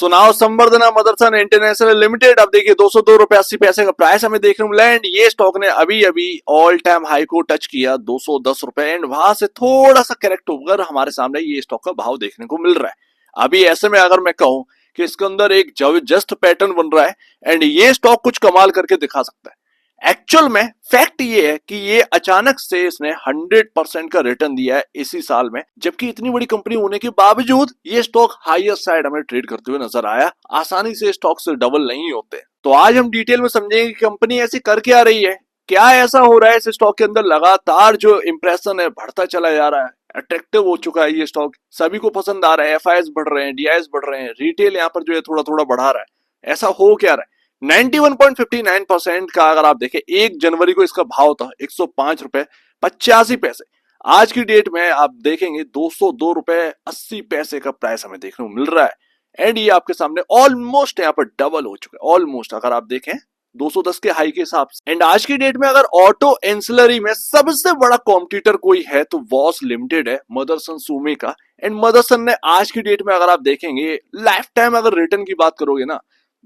सुनाओ संवर्धना Motherson international limited. अब देखिए 202 रुपए 80 पैसे का प्राइस हमें देखने को मिला एंड ये स्टॉक ने अभी अभी ऑल टाइम हाई को टच किया 210 रुपए एंड वहां से थोड़ा सा करेक्ट होकर हमारे सामने ये स्टॉक का भाव देखने को मिल रहा है। अभी ऐसे में अगर मैं कहूं कि इसके अंदर एक जबरदस्त पैटर्न बन रहा है एंड ये स्टॉक कुछ कमाल करके दिखा सकता है। एक्चुअल में फैक्ट ये है कि ये अचानक से इसने 100% का रिटर्न दिया है इसी साल में, जबकि इतनी बड़ी कंपनी होने के बावजूद ये स्टॉक हाईएस्ट साइड हमें ट्रेड करते हुए नजर आया। आसानी से स्टॉक से डबल नहीं होते। तो आज हम डिटेल में समझेंगे कि कंपनी ऐसी कर क्या रही है, क्या ऐसा हो रहा है इस स्टॉक के अंदर। लगातार जो इंप्रेशन है बढ़ता चला जा रहा है, अट्रैक्टिव हो चुका है ये स्टॉक, सभी को पसंद आ रहा है। एफआईएस बढ़ रहे हैं, डीआईएस बढ़ रहे हैं, रिटेल यहाँ पर जो है थोड़ा थोड़ा बढ़ा रहा है। ऐसा हो क्या रहा है? 91.59% का अगर आप देखें 1 जनवरी को इसका भाव था 105 रुपए 85 पैसे। आज की डेट में आप देखेंगे 202 रुपए 80 पैसे का प्राइस हमें देखने को मिल रहा है एंड ये आपके सामने ऑलमोस्ट यहाँ पर डबल हो चुका है। ऑलमोस्ट अगर आप देखें 210 के हाई के हिसाब से। एंड आज की डेट में अगर ऑटो एंसिलरी में सबसे बड़ा कॉम्पिटिटर कोई है तो बॉस लिमिटेड है, मदरसन सुमी का। एंड मदरसन ने आज की डेट में अगर आप देखेंगे लाइफ टाइम अगर रिटर्न की बात करोगे ना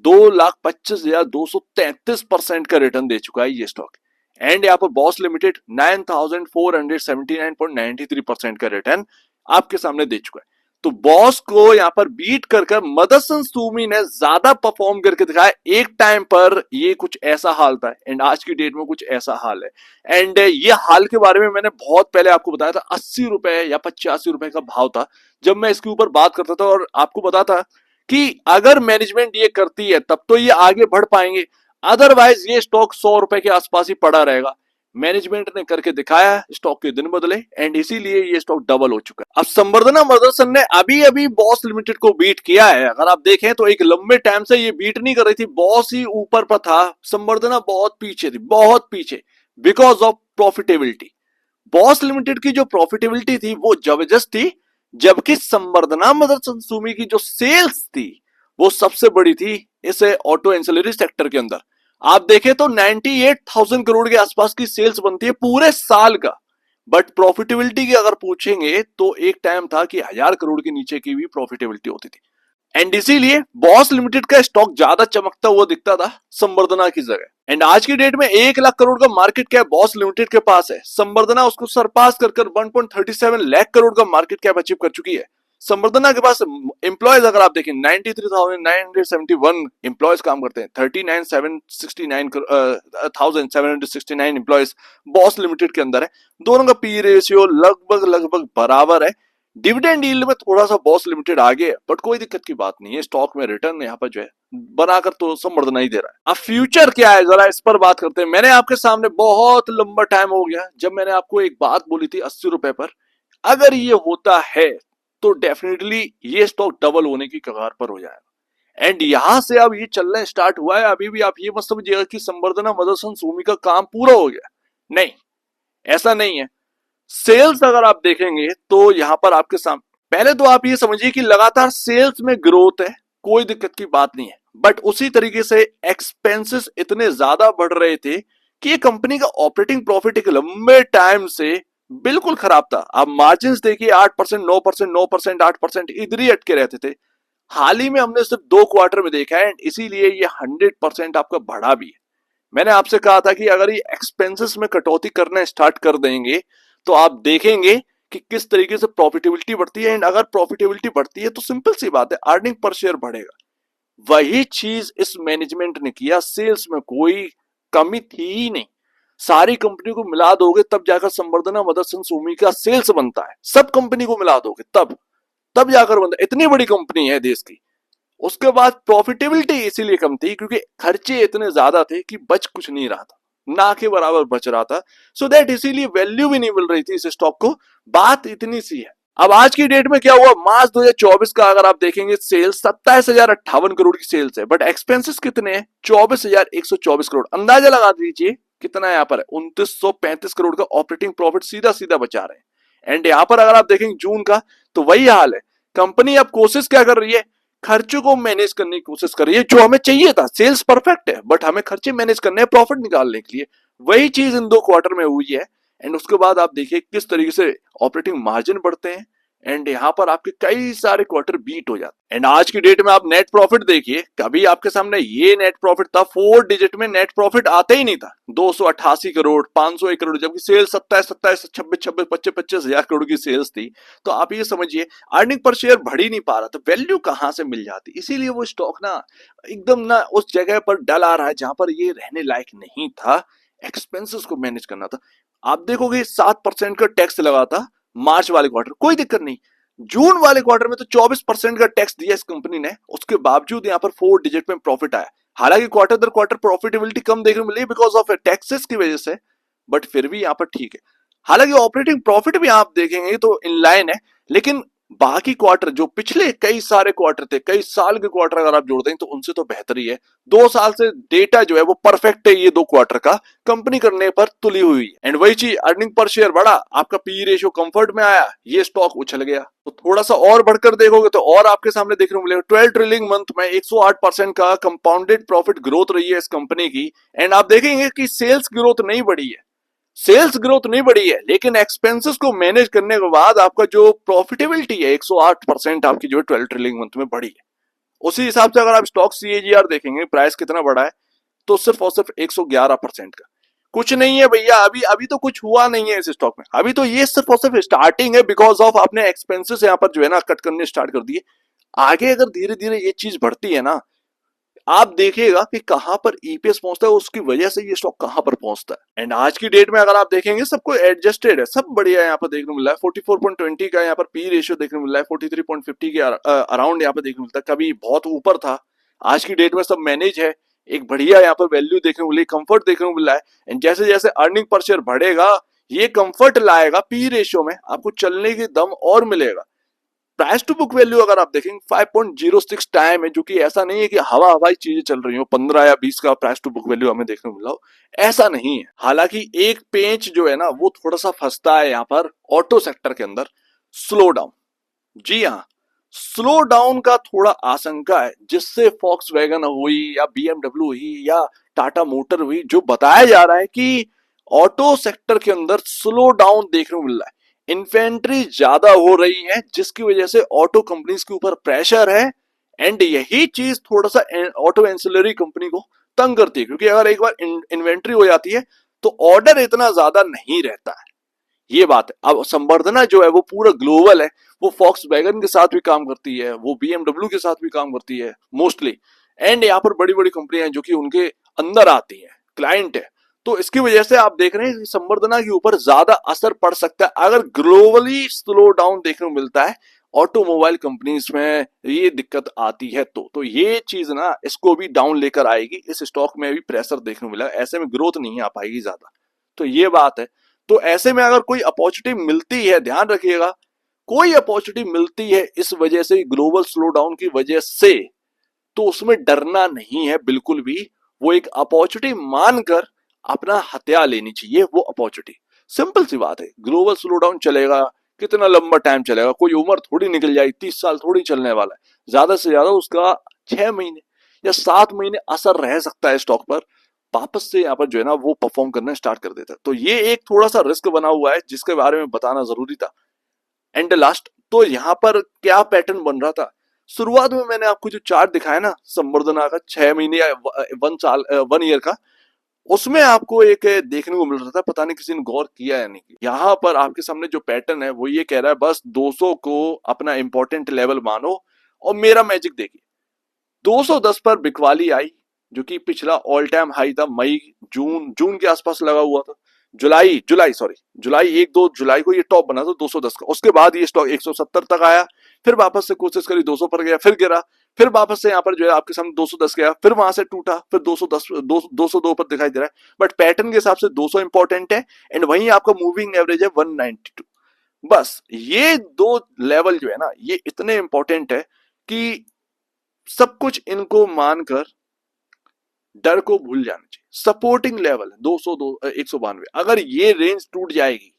2,25,233% का रिटर्न दे चुका है ये स्टॉक। एंड यहाँ पर बॉस लिमिटेड 9,479.93% का रिटर्न आपके सामने दे चुका है। तो बॉस को यहाँ पर बीट कर मदरसन सुमी ने ज्यादा परफॉर्म करके दिखाया। एक टाइम पर ये कुछ ऐसा हाल था एंड आज की डेट में कुछ ऐसा हाल है। एंड ये हाल के बारे में मैंने बहुत पहले आपको बताया था, 80 रुपए या 85 रुपए का भाव था जब मैं इसके ऊपर बात करता था और आपको बताता कि अगर मैनेजमेंट ये करती है तब तो ये आगे बढ़ पाएंगे, अदरवाइज ये स्टॉक 100 रुपए के आसपास ही पड़ा रहेगा। मैनेजमेंट ने करके दिखाया, स्टॉक के दिन बदले एंड इसीलिए ये स्टॉक डबल हो चुका है। अब संवर्धना मदरसन ने अभी अभी बॉस लिमिटेड को बीट किया है। अगर आप देखें तो एक लंबे टाइम से ये बीट नहीं कर रही थी, बॉस ही ऊपर पर था, संवर्धना बहुत पीछे थी, बहुत पीछे, because of profitability. Boss limited की जो प्रॉफिटेबिलिटी थी वो जबरदस्त थी, जबकि संवर्धना मदरसन सुमी की जो सेल्स थी वो सबसे बड़ी थी इस ऑटो एंसिलरी सेक्टर के अंदर। आप देखें तो 98,000 करोड़ के आसपास की सेल्स बनती है पूरे साल का। बट प्रॉफिटेबिलिटी की अगर पूछेंगे तो एक टाइम था कि 1000 करोड़ के नीचे की भी प्रॉफिटेबिलिटी होती थी एंड इसीलिए बॉस लिमिटेड का स्टॉक ज्यादा चमकता हुआ दिखता था संवर्धना की जगह। एंड आज की डेट में 1 लाख करोड़ का मार्केट कैप बॉस लिमिटेड के पास है। संवर्धना उसको सरपास कर 1.37 लाख करोड़ का मार्केट कैप अचीव कर चुकी है। संवर्धना के पास एम्प्लॉयज अगर आप देखें 93,971 एम्प्लॉयज काम करते हैं, 39,769 एम्प्लॉयज बॉस लिमिटेड के अंदर है। दोनों का पी रेशियो लगभग बराबर है। डिविडेंड यील्ड में थोड़ा सा बॉस लिमिटेड आगे है बट कोई दिक्कत की बात नहीं है, स्टॉक में रिटर्न यहाँ पर जो है बनाकर तो संवर्धना ही दे रहा है। अब फ्यूचर क्या है जरा इस पर बात करते हैं। मैंने आपके सामने बहुत लंबा टाइम हो गया जब मैंने आपको एक बात बोली थी 80 रुपए पर, अगर ये होता है तो डेफिनेटली ये स्टॉक डबल होने की कगार पर हो जाएगा। एंड यहां से अब ये चलना स्टार्ट हुआ है। अभी भी आप ये मत समझिएगा कि संवर्धना मदरसन सुमी का काम पूरा हो गया, नहीं, ऐसा नहीं है। सेल्स अगर आप देखेंगे तो यहां पर आपके सामने पहले तो आप ये समझिए कि लगातार सेल्स में ग्रोथ है, कोई दिक्कत की बात नहीं है। बट उसी तरीके से एक्सपेंसेस इतने ज्यादा बढ़ रहे थे कि ये कंपनी का ऑपरेटिंग प्रॉफिट एक लंबे टाइम से बिल्कुल खराब था। आप मार्जिन्स देखिए 8%, 9%, 9%, 8% इधर ही अटके रहते थे। हाल ही में हमने सिर्फ 2 क्वार्टर में देखा है इसीलिए ये 100% आपका बढ़ा भी है। मैंने आपसे कहा था कि अगर ये एक्सपेंसेस में कटौती करना स्टार्ट कर देंगे तो आप देखेंगे कि किस तरीके से प्रॉफिटेबिलिटी बढ़ती है। एंड अगर प्रॉफिटेबिलिटी बढ़ती है तो सिंपल सी बात है, अर्निंग पर शेयर बढ़ेगा। वही चीज इस मैनेजमेंट ने किया। सेल्स में कोई कमी थी ही नहीं, सारी कंपनी को मिला दोगे तब जाकर संवर्धना मदरसन सुमी का सेल्स बनता है। सब कंपनी को मिला दोगे तब जाकर बनता है। इतनी बड़ी कंपनी है देश की। उसके बाद प्रॉफिटेबिलिटी इसीलिए कम थी क्योंकि खर्चे इतने ज्यादा थे कि बच कुछ नहीं रहा था, ना के बराबर बच रहा था। सो दैट इसीलिए वैल्यू भी नहीं मिल रही थी इस स्टॉक को। बात इतनी सी है। अब आज की डेट में क्या हुआ, मार्च 2024 का अगर आप देखेंगे सेल्स 27,058 करोड़ की सेल्स है, बट एक्सपेंसेस कितने हैं 24,124 करोड़। अंदाजा लगा दीजिए कितना यहाँ पर है, 2,935 करोड़ का ऑपरेटिंग प्रॉफिट सीधा सीधा बचा रहे हैं। एंड यहाँ पर अगर आप देखेंगे जून का तो वही हाल है। कंपनी अब कोशिश क्या कर रही है, खर्चों को मैनेज करने की कोशिश कर रही है, जो हमें चाहिए था। सेल्स परफेक्ट है बट हमें खर्चे मैनेज करने हैं प्रॉफिट निकालने के लिए। वही चीज इन 2 क्वार्टर में हुई है। एंड उसके बाद आप देखिए किस तरीके से ऑपरेटिंग मार्जिन बढ़ते हैं, एंड यहाँ पर आपके कई सारे क्वार्टर बीट हो जाते। एंड आज की डेट में आप नेट प्रॉफिट देखिए, कभी आपके सामने ये नेट प्रॉफिट था, 4 डिजिट में नेट प्रॉफिट आता ही नहीं था, 288 करोड़, 501 करोड़, जबकि सेल्स 27 25 हजार करोड़ की सेल्स थी। तो आप ये समझिए अर्निंग पर शेयर बढ़ ही नहीं पा रहा, तो वैल्यू कहां से मिल जाती। इसीलिए वो स्टॉक ना एकदम ना उस जगह पर डल आ रहा है जहां पर ये रहने लायक नहीं था। एक्सपेंसेस को मैनेज करना था। आप देखोगे 7% का टैक्स लगा था मार्च वाले क्वार्टर, कोई दिक्कत नहीं। जून वाले क्वार्टर में तो 24% का टैक्स दिया इस कंपनी ने, उसके बावजूद यहाँ पर 4 डिजिट में प्रॉफिट आया। हालांकि क्वार्टर दर क्वार्टर प्रॉफिटेबिलिटी कम देखने को मिली बिकॉज ऑफ टैक्सेस की वजह से, बट फिर भी यहाँ पर ठीक है। हालांकि ऑपरेटिंग प्रॉफिट भी आप देखेंगे तो इन लाइन है, लेकिन बाकी क्वार्टर जो पिछले कई सारे क्वार्टर थे, कई साल के क्वार्टर अगर आप जोड़ दें तो उनसे तो बेहतर ही है। 2 साल से डेटा जो है वो परफेक्ट है, ये 2 क्वार्टर का कंपनी करने पर तुली हुई है। एंड वही चीज अर्निंग पर शेयर बढ़ा, आपका पी रेशियो कंफर्ट में आया, ये स्टॉक उछल गया। तो थोड़ा सा और बढ़कर देखोगे तो और आपके सामने देखने को मिलेगा 12 ट्रिलिंग मंथ में 108% का कंपाउंडेड प्रॉफिट ग्रोथ रही है इस कंपनी की। एंड आप देखेंगे कि सेल्स ग्रोथ नहीं बढ़ी है, सेल्स ग्रोथ नहीं बढ़ी है, लेकिन एक्सपेंसेस को मैनेज करने के बाद आपका जो प्रॉफिटेबिलिटी है 108% आपकी जो 12 ट्रिलियन मंथ में बढ़ी है। उसी हिसाब से अगर आप स्टॉक सीएजीआर देखेंगे, प्राइस कितना बढ़ा है, तो सिर्फ और सिर्फ 111% का। कुछ नहीं है भैया, अभी अभी तो कुछ हुआ नहीं है इस स्टॉक में, अभी तो ये सिर्फ और सिर्फ स्टार्टिंग है, बिकॉज ऑफ आपने एक्सपेंसेस यहाँ पर जो है ना कट करने स्टार्ट कर दिए। आगे अगर धीरे धीरे ये चीज बढ़ती है ना, आप देखिएगा कि कहां पर ईपीएस पहुंचता है, उसकी वजह से ये स्टॉक कहां पर पहुंचता है। एंड आज की डेट में अगर आप देखेंगे सबको एडजस्टेड है, सब बढ़िया यहाँ पर देखने को मिल रहा है। 44.20 का यहाँ पर पी रेशियो देखने को मिल रहा है, 43.50 के अराउंड यहाँ पर देखने को मिलता है, कभी बहुत ऊपर था। आज की डेट में सब मैनेज है, एक बढ़िया यहाँ पर वैल्यू देखने को मिली, कंफर्ट देखने को मिल रहा है। एंड जैसे जैसे अर्निंग पर शेयर बढ़ेगा, ये कंफर्ट लाएगा पी रेशियो में, आपको चलने की दम और मिलेगा। प्राइस टू बुक वैल्यू अगर आप देखेंगे 5.06 टाइम है, जो कि ऐसा नहीं है कि हवा हवाई चीजें चल रही हो, 15 या 20 का प्राइस टू बुक वैल्यू हमें देखने को मिला हो, ऐसा नहीं है। हालांकि एक पेंच जो है ना वो थोड़ा सा फंसता है यहाँ पर ऑटो सेक्टर के अंदर, स्लो डाउन। जी हाँ, स्लो डाउन का थोड़ा आशंका है, जिससे फॉक्सवैगन हुई या बीएमडब्ल्यू हुई या टाटा मोटर हुई, जो बताया जा रहा है कि ऑटो सेक्टर के अंदर स्लो डाउन देखने को मिल रहा है, इन्वेंट्री ज्यादा हो रही है, जिसकी वजह से ऑटो कंपनीज के ऊपर प्रेशर है। एंड यही चीज थोड़ा सा ऑटो एंसिलरी कंपनी को तंग करती है, क्योंकि अगर एक बार इन्वेंट्री हो जाती है तो ऑर्डर इतना ज्यादा नहीं रहता है, ये बात है। अब संवर्धना जो है वो पूरा ग्लोबल है, वो फॉक्सवैगन के साथ भी काम करती है, वो बीएमडब्ल्यू के साथ भी काम करती है मोस्टली। एंड यहाँ पर बड़ी बड़ी कंपनियां हैं जो कि उनके अंदर आती हैं, क्लाइंट है। तो इसकी वजह से आप देख रहे हैं कि संवर्धना के ऊपर ज्यादा असर पड़ सकता है अगर ग्लोबली स्लो डाउन देखने को मिलता है ऑटोमोबाइल कंपनीज में, ये दिक्कत आती है। तो ये चीज ना इसको भी डाउन लेकर आएगी, इस स्टॉक में भी प्रेशर देखने को मिला, ऐसे में ग्रोथ नहीं आ पाएगी ज्यादा, तो ये बात है। तो ऐसे में अगर कोई अपॉर्चुनिटी मिलती है, ध्यान रखिएगा, कोई अपॉर्चुनिटी मिलती है इस वजह से, ग्लोबल स्लो डाउन की वजह से, तो उसमें डरना नहीं है बिल्कुल भी। वो एक अपॉर्चुनिटी मानकर अपना हथिया लेनी चाहिए वो अपॉर्चुनिटी। सिंपल सी बात है, ग्लोबल स्लो डाउन चलेगा, कितना लंबा टाइम चलेगा, कोई उम्र थोड़ी निकल जाएगी, 30 साल थोड़ी चलने वाला है, ज्यादा से ज्यादा उसका 6 महीने या 7 महीने असर रह सकता है स्टॉक पर, वापस से यहाँ पर जो है ना वो परफॉर्म करना स्टार्ट कर देता है। तो ये एक थोड़ा सा रिस्क बना हुआ है जिसके बारे में बताना जरूरी था। एंड लास्ट, तो यहाँ पर क्या पैटर्न बन रहा था, शुरुआत में मैंने आपको जो चार्ट दिखाया ना संवर्धना का 6 महीने या 1 ईयर का, उसमें आपको एक देखने को मिल रहा था, पता नहीं किसी ने गौर किया या नहीं। यहाँ पर आपके सामने जो पैटर्न है वो ये कह रहा है बस 200 को अपना इंपॉर्टेंट लेवल मानो और मेरा मैजिक देखिए। 210 पर बिकवाली आई, जो कि पिछला ऑल टाइम हाई था, मई जून के आसपास लगा हुआ था, जुलाई 1-2 जुलाई को ये टॉप बना था 210 का। उसके बाद ये स्टॉक 170 तक आया, फिर वापस से कोशिश करी 200 पर गया, फिर गिरा, फिर वापस से यहाँ पर जो है आपके सामने 210 गया, फिर वहां से टूटा, फिर 202 पर दिखाई दे रहा है। बट पैटर्न के हिसाब से 200 इंपॉर्टेंट है, एंड वहीं आपका मूविंग एवरेज है 192। बस ये 2 लेवल जो है ना ये इतने इंपॉर्टेंट है कि सब कुछ इनको मानकर डर को भूल जाना चाहिए। सपोर्टिंग लेवल 192, अगर ये रेंज टूट जाएगी,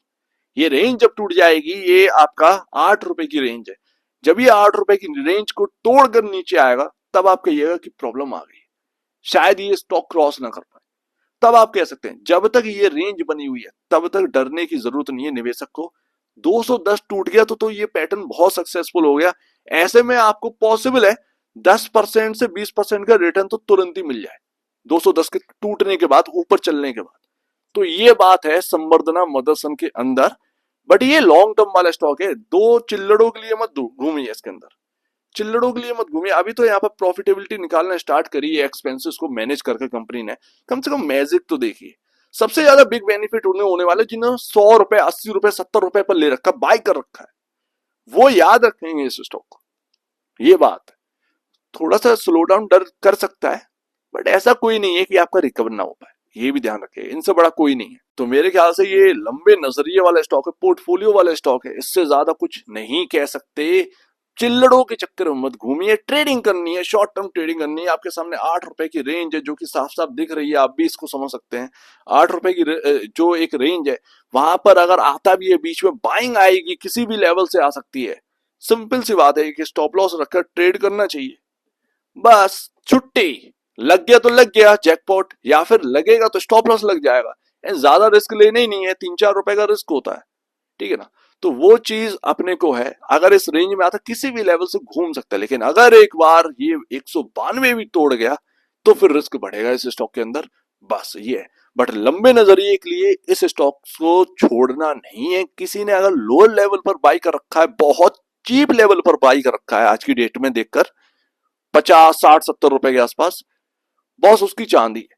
ये रेंज जब टूट जाएगी, ये आपका 8 रुपए की रेंज है, जब ये 8 रुपए की रेंज को तोड़कर नीचे आएगा तब आप कहिएगा कि प्रॉब्लम आ गई, शायद ये स्टॉक क्रॉस ना कर पाए, तब आप कह सकते हैं। जब तक ये रेंज बनी हुई है तब तक डरने की जरूरत नहीं है निवेशक को, 210 टूट गया तो ये पैटर्न बहुत सक्सेसफुल हो गया। ऐसे में आपको पॉसिबल है 10% से 20% का रिटर्न तो तुरंत ही मिल जाए 210 के टूटने के बाद, ऊपर चलने के बाद। तो ये बात है संवर्धना मदरसन के अंदर। बट ये लॉन्ग टर्म वाला स्टॉक है, दो चिल्लड़ों के लिए मत घूमिए इसके अंदर, चिल्लड़ों के लिए मत घूमिए। अभी तो यहाँ पर प्रॉफिटेबिलिटी निकालना स्टार्ट करी है, एक्सपेंसेस को मैनेज करके कंपनी ने। कम से कम मैजिक तो देखिए, सबसे ज्यादा बिग बेनिफिट उन्हें होने वाले जिन्होंने 100 रुपए, 80 रुपए, 70 रुपए पर ले रखा, बाय कर रखा है, वो याद रखेंगे इस स्टॉक को। ये बात है, थोड़ा सा स्लो डाउन डर कर सकता है, बट ऐसा कोई नहीं है कि आपका रिकवर ना हो पाए, ये भी ध्यान रखिए, इनसे बड़ा कोई नहीं है। तो मेरे ख्याल से ये लंबे नजरिए वाला स्टॉक है, पोर्टफोलियो वाला स्टॉक है, इससे ज्यादा कुछ नहीं कह सकते। चिल्लड़ों के चक्कर में मत घूमिए, ट्रेडिंग करनी है, शॉर्ट टर्म ट्रेडिंग करनी है। आपके सामने 8 रुपए की रेंज है जो कि साफ साफ दिख रही है, आप भी इसको समझ सकते हैं। 8 रुपए की जो एक रेंज है, वहां पर अगर आता भी है बीच में, बाइंग आएगी, किसी भी लेवल से आ सकती है। सिंपल सी बात है कि स्टॉप लॉस रखकर ट्रेड करना चाहिए, बस छुट्टी। लग गया तो लग गया जैकपॉट, या फिर लगेगा तो स्टॉप लॉस लग जाएगा। ज्यादा रिस्क लेना ही नहीं है, 3-4 रुपए का रिस्क होता है, ठीक है ना। तो वो चीज अपने को है, अगर इस रेंज में आता किसी भी लेवल से घूम सकता है, लेकिन अगर एक बार ये 192 भी तोड़ गया तो फिर रिस्क बढ़ेगा इस स्टॉक के अंदर, बस ये है। बट लंबे नजरिए के लिए इस स्टॉक को छोड़ना नहीं है। किसी ने अगर लोअर लेवल पर बाई कर रखा है, बहुत चीप लेवल पर बाई कर रखा है आज की डेट में देखकर, 50, 60, 70 रुपए के आसपास, बॉस उसकी चांदी है।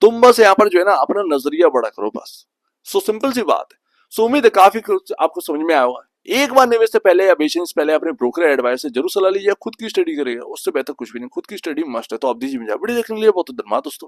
तुम बस यहाँ पर जो है ना अपना नजरिया बड़ा करो बस। सो सिंपल सी बात है। सो उम्मीद है काफी कुछ आपको समझ में आया होगा। एक बार निवेश से पहले या बेचने से पहले अपने ब्रोकर एडवाइस से जरूर सलाह लीजिए, खुद की स्टडी करिएगा, उससे बेहतर कुछ भी नहीं, खुद की स्टडी मस्ट है। तो आप दीजिए मुझे वीडियो देखने के लिए बहुत धन्यवाद दोस्तों।